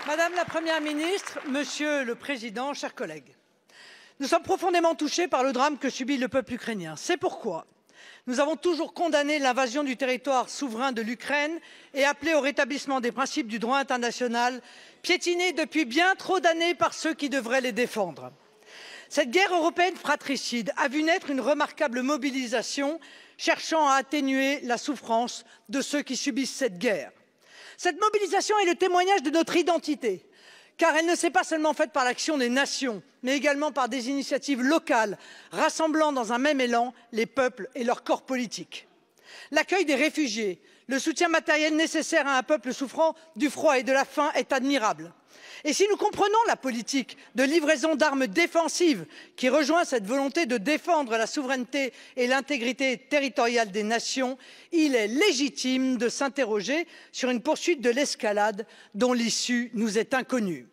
Madame la Première ministre, Monsieur le Président, chers collègues, nous sommes profondément touchés par le drame que subit le peuple ukrainien. C'est pourquoi nous avons toujours condamné l'invasion du territoire souverain de l'Ukraine et appelé au rétablissement des principes du droit international, piétinés depuis bien trop d'années par ceux qui devraient les défendre. Cette guerre européenne fratricide a vu naître une remarquable mobilisation cherchant à atténuer la souffrance de ceux qui subissent cette guerre. Cette mobilisation est le témoignage de notre identité, car elle ne s'est pas seulement faite par l'action des nations, mais également par des initiatives locales, rassemblant dans un même élan les peuples et leurs corps politiques. L'accueil des réfugiés, le soutien matériel nécessaire à un peuple souffrant du froid et de la faim est admirable. Et si nous comprenons la politique de livraison d'armes défensives qui rejoint cette volonté de défendre la souveraineté et l'intégrité territoriale des nations, il est légitime de s'interroger sur une poursuite de l'escalade dont l'issue nous est inconnue.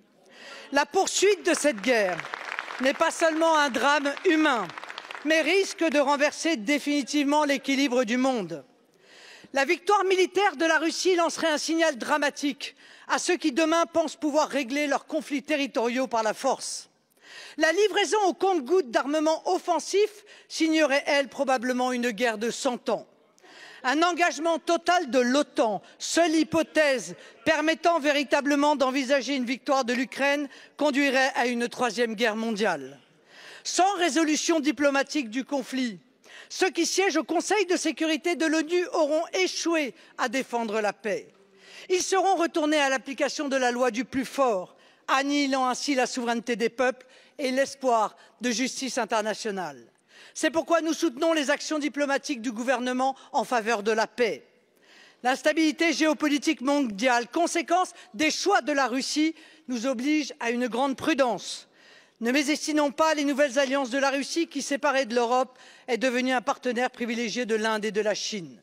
La poursuite de cette guerre n'est pas seulement un drame humain, mais risque de renverser définitivement l'équilibre du monde. La victoire militaire de la Russie lancerait un signal dramatique à ceux qui demain pensent pouvoir régler leurs conflits territoriaux par la force. La livraison au compte-gouttes d'armements offensifs signerait, elle, probablement une guerre de 100 ans. Un engagement total de l'OTAN, seule hypothèse permettant véritablement d'envisager une victoire de l'Ukraine, conduirait à une troisième guerre mondiale. Sans résolution diplomatique du conflit, ceux qui siègent au Conseil de sécurité de l'ONU auront échoué à défendre la paix. Ils seront retournés à l'application de la loi du plus fort, annihilant ainsi la souveraineté des peuples et l'espoir de justice internationale. C'est pourquoi nous soutenons les actions diplomatiques du gouvernement en faveur de la paix. L'instabilité géopolitique mondiale, conséquence des choix de la Russie, nous oblige à une grande prudence. Ne mésestimons pas les nouvelles alliances de la Russie qui, séparée de l'Europe, est devenue un partenaire privilégié de l'Inde et de la Chine.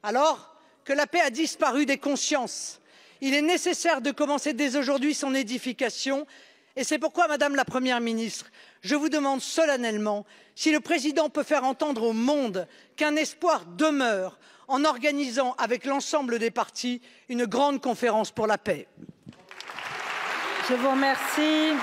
Alors que la paix a disparu des consciences, il est nécessaire de commencer dès aujourd'hui son édification et c'est pourquoi, Madame la Première ministre, je vous demande solennellement si le Président peut faire entendre au monde qu'un espoir demeure en organisant avec l'ensemble des partis une grande conférence pour la paix. Je vous remercie.